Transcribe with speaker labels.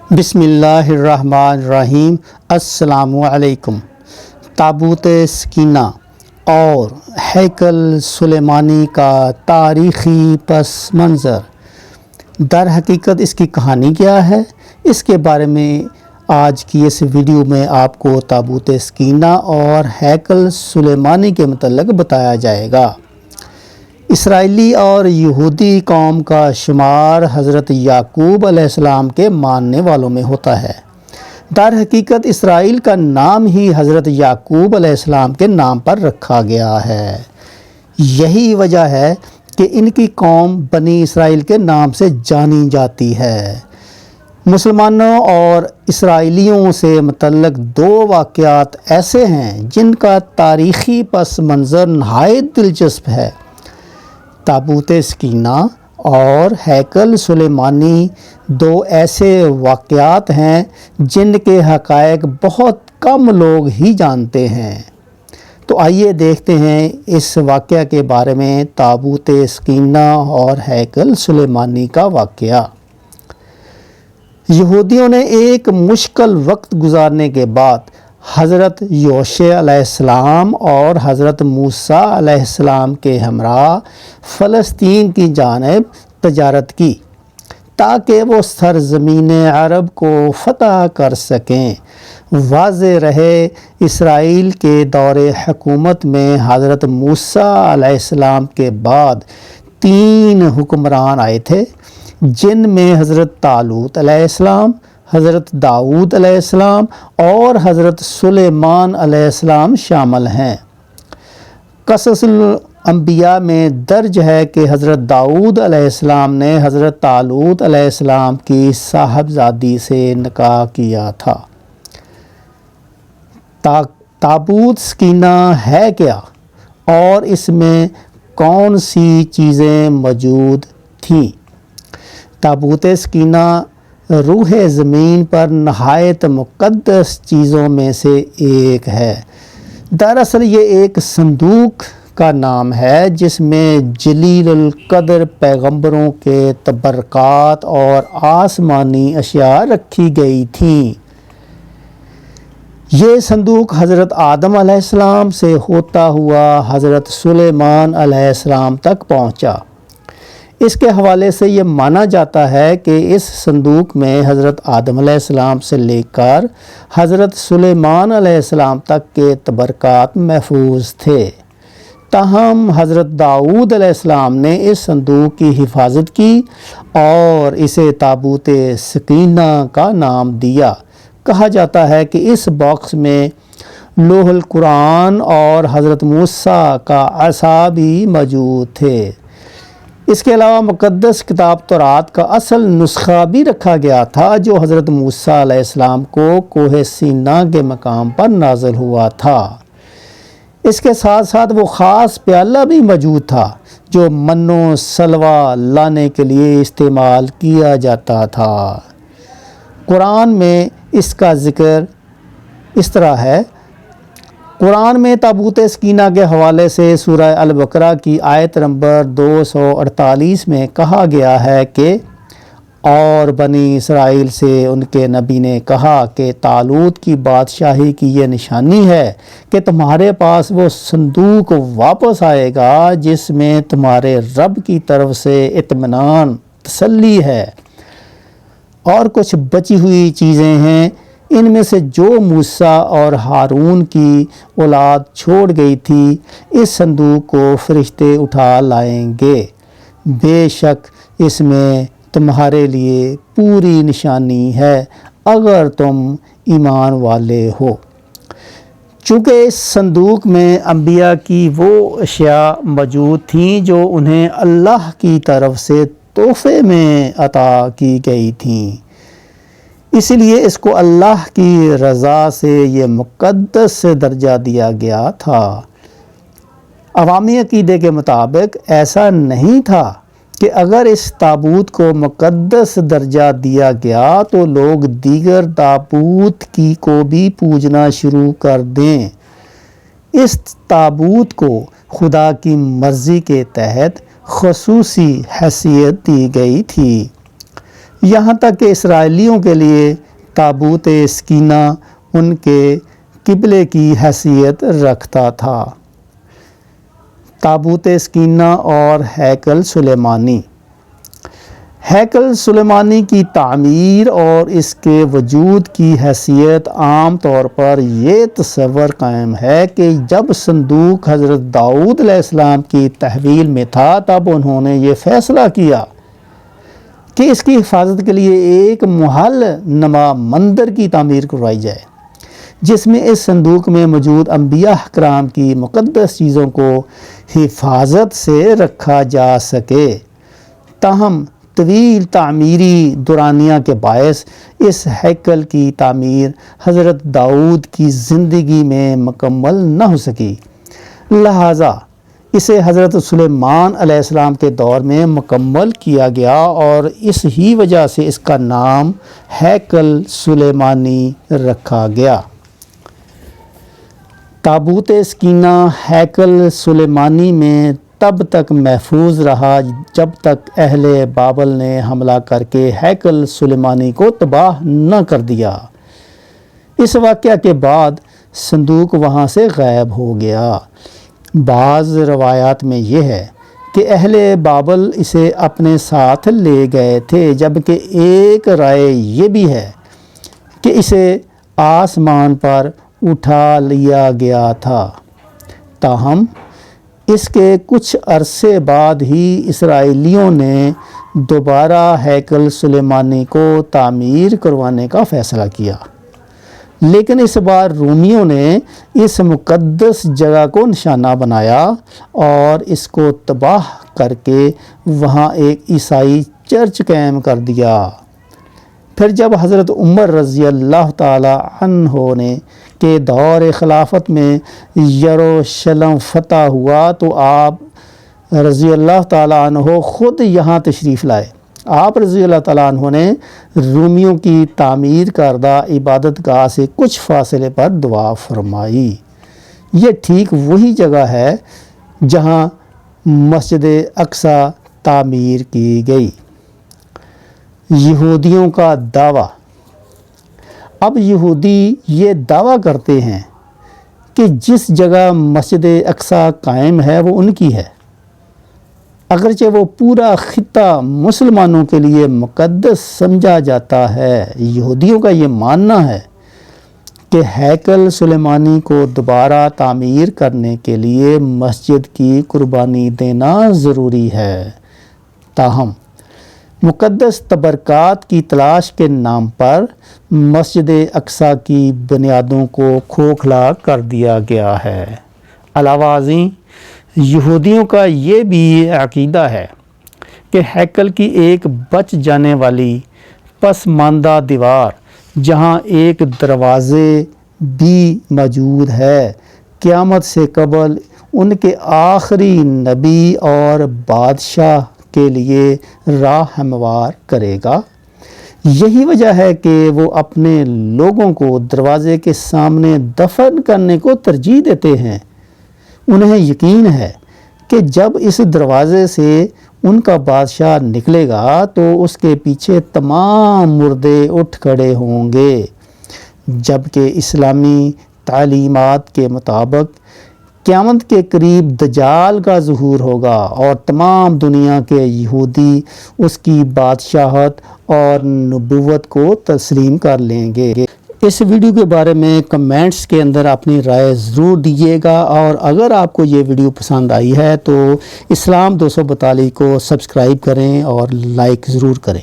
Speaker 1: بسم اللہ الرحمن الرحیم۔ السلام علیکم۔ تابوت سکینہ اور ہیکل سلیمانی کا تاریخی پس منظر۔ در حقیقت اس کی کہانی کیا ہے، اس کے بارے میں آج کی اس ویڈیو میں آپ کو تابوت سکینہ اور ہیکل سلیمانی کے متعلق بتایا جائے گا۔ اسرائیلی اور یہودی قوم کا شمار حضرت یعقوب علیہ السلام کے ماننے والوں میں ہوتا ہے۔ در حقیقت اسرائیل کا نام ہی حضرت یعقوب علیہ السلام کے نام پر رکھا گیا ہے۔ یہی وجہ ہے کہ ان کی قوم بنی اسرائیل کے نام سے جانی جاتی ہے۔ مسلمانوں اور اسرائیلیوں سے متعلق دو واقعات ایسے ہیں جن کا تاریخی پس منظر نہایت دلچسپ ہے۔ تابوت سکینہ اور ہیکل سلیمانی دو ایسے واقعات ہیں جن کے حقائق بہت کم لوگ ہی جانتے ہیں۔ تو آئیے دیکھتے ہیں اس واقعہ کے بارے میں، تابوت سکینہ اور ہیکل سلیمانی کا واقعہ۔ یہودیوں نے ایک مشکل وقت گزارنے کے بعد حضرت یوشع علیہ السلام اور حضرت موسیٰ علیہ السلام کے ہمراہ فلسطین کی جانب تجارت کی تاکہ وہ سرزمین عرب کو فتح کر سکیں۔ واضح رہے، اسرائیل کے دور حکومت میں حضرت موسیٰ علیہ السلام کے بعد 3 حکمران آئے تھے، جن میں حضرت طالوت علیہ السلام، حضرت داؤد علیہ السلام اور حضرت سلیمان علیہ السلام شامل ہیں۔ قصص الانبیاء میں درج ہے کہ حضرت داؤد علیہ السلام نے حضرت طالوت علیہ السلام کی صاحبزادی سے نکاح کیا تھا۔ تابوت سکینہ ہے کیا اور اس میں کون سی چیزیں موجود تھیں؟ تابوت سکینہ روح زمین پر نہایت مقدس چیزوں میں سے ایک ہے۔ دراصل یہ ایک صندوق کا نام ہے جس میں جلیل القدر پیغمبروں کے تبرکات اور آسمانی اشیاء رکھی گئی تھیں۔ یہ صندوق حضرت آدم علیہ السلام سے ہوتا ہوا حضرت سلیمان علیہ السلام تک پہنچا۔ اس کے حوالے سے یہ مانا جاتا ہے کہ اس صندوق میں حضرت آدم علیہ السلام سے لے کر حضرت سلیمان علیہ السلام تک کے تبرکات محفوظ تھے۔ تاہم حضرت داؤد علیہ السلام نے اس صندوق کی حفاظت کی اور اسے تابوت سکینہ کا نام دیا۔ کہا جاتا ہے کہ اس باکس میں لوح القرآن اور حضرت موسیٰ کا عصا بھی موجود تھے۔ اس کے علاوہ مقدس کتاب تورات کا اصل نسخہ بھی رکھا گیا تھا جو حضرت موسیٰ علیہ السلام کو کوہ سینا کے مقام پر نازل ہوا تھا۔ اس کے ساتھ ساتھ وہ خاص پیالہ بھی موجود تھا جو من و سلوہ لانے کے لیے استعمال کیا جاتا تھا۔ قرآن میں اس کا ذکر اس طرح ہے۔ قرآن میں تابوت سکینہ کے حوالے سے سورہ البقرہ کی آیت نمبر 248 میں کہا گیا ہے کہ اور بنی اسرائیل سے ان کے نبی نے کہا کہ طالوت کی بادشاہی کی یہ نشانی ہے کہ تمہارے پاس وہ صندوق واپس آئے گا جس میں تمہارے رب کی طرف سے اطمینان، تسلی ہے، اور کچھ بچی ہوئی چیزیں ہیں، ان میں سے جو موسیٰ اور ہارون کی اولاد چھوڑ گئی تھی، اس صندوق کو فرشتے اٹھا لائیں گے۔ بے شک اس میں تمہارے لیے پوری نشانی ہے اگر تم ایمان والے ہو۔ چونکہ اس صندوق میں انبیاء کی وہ اشیاء موجود تھیں جو انہیں اللہ کی طرف سے تحفے میں عطا کی گئی تھیں، اس لیے اس کو اللہ کی رضا سے یہ مقدس درجہ دیا گیا تھا۔ عوامی عقیدے کے مطابق ایسا نہیں تھا کہ اگر اس تابوت کو مقدس درجہ دیا گیا تو لوگ دیگر تابوت کو بھی پوجنا شروع کر دیں۔ اس تابوت کو خدا کی مرضی کے تحت خصوصی حیثیت دی گئی تھی۔ یہاں تک کہ اسرائیلیوں کے لیے تابوت سکینہ ان کے قبلے کی حیثیت رکھتا تھا۔ تابوت سکینہ اور ہیکل سلیمانی۔ ہیکل سلیمانی کی تعمیر اور اس کے وجود کی حیثیت عام طور پر یہ تصور قائم ہے کہ جب صندوق حضرت داؤد علیہ السلام کی تحویل میں تھا تب انہوں نے یہ فیصلہ کیا کہ اس کی حفاظت کے لیے ایک محل نما مندر کی تعمیر کروائی جائے، جس میں اس صندوق میں موجود انبیاء اکرام کی مقدس چیزوں کو حفاظت سے رکھا جا سکے۔ تاہم طویل تعمیری دورانیہ کے باعث اس ہیکل کی تعمیر حضرت داؤد کی زندگی میں مکمل نہ ہو سکی، لہٰذا اسے حضرت سلیمان علیہ السلام کے دور میں مکمل کیا گیا اور اس ہی وجہ سے اس کا نام ہیکل سلیمانی رکھا گیا۔ تابوت سکینہ ہیکل سلیمانی میں تب تک محفوظ رہا جب تک اہل بابل نے حملہ کر کے ہیکل سلیمانی کو تباہ نہ کر دیا۔ اس واقعہ کے بعد صندوق وہاں سے غائب ہو گیا۔ بعض روایات میں یہ ہے کہ اہل بابل اسے اپنے ساتھ لے گئے تھے، جبکہ ایک رائے یہ بھی ہے کہ اسے آسمان پر اٹھا لیا گیا تھا۔ تاہم اس کے کچھ عرصے بعد ہی اسرائیلیوں نے دوبارہ ہیکل سلیمانی کو تعمیر کروانے کا فیصلہ کیا، لیکن اس بار رومیوں نے اس مقدس جگہ کو نشانہ بنایا اور اس کو تباہ کر کے وہاں ایک عیسائی چرچ قائم کر دیا۔ پھر جب حضرت عمر رضی اللہ تعالی عنہ نے کے دور خلافت میں یروشلم فتح ہوا تو آپ رضی اللہ تعالیٰ عنہ خود یہاں تشریف لائے۔ آپ رضی اللہ تعالیٰ عنہ نے رومیوں کی تعمیر کردہ عبادت گاہ سے کچھ فاصلے پر دعا فرمائی۔ یہ ٹھیک وہی جگہ ہے جہاں مسجد اقصی تعمیر کی گئی۔ یہودیوں کا دعویٰ۔ اب یہودی یہ دعویٰ کرتے ہیں کہ جس جگہ مسجد اقصی قائم ہے وہ ان کی ہے، اگرچہ وہ پورا خطہ مسلمانوں کے لیے مقدس سمجھا جاتا ہے۔ یہودیوں کا یہ ماننا ہے کہ ہیکل سلیمانی کو دوبارہ تعمیر کرنے کے لیے مسجد کی قربانی دینا ضروری ہے۔ تاہم مقدس تبرکات کی تلاش کے نام پر مسجد اقصی کی بنیادوں کو کھوکھلا کر دیا گیا ہے۔ علاوہ ازیں یہودیوں کا یہ بھی عقیدہ ہے کہ ہیکل کی ایک بچ جانے والی پسماندہ دیوار جہاں ایک دروازے بھی موجود ہے، قیامت سے قبل ان کے آخری نبی اور بادشاہ کے لیے راہ ہموار کرے گا۔ یہی وجہ ہے کہ وہ اپنے لوگوں کو دروازے کے سامنے دفن کرنے کو ترجیح دیتے ہیں۔ انہیں یقین ہے کہ جب اس دروازے سے ان کا بادشاہ نکلے گا تو اس کے پیچھے تمام مردے اٹھ کھڑے ہوں گے، جبکہ اسلامی تعلیمات کے مطابق قیامت کے قریب دجال کا ظہور ہوگا اور تمام دنیا کے یہودی اس کی بادشاہت اور نبوت کو تسلیم کر لیں گے۔ اس ویڈیو کے بارے میں کمنٹس کے اندر اپنی رائے ضرور دیجیے گا، اور اگر آپ کو یہ ویڈیو پسند آئی ہے تو اسلام 242 کو سبسکرائب کریں اور لائک ضرور کریں۔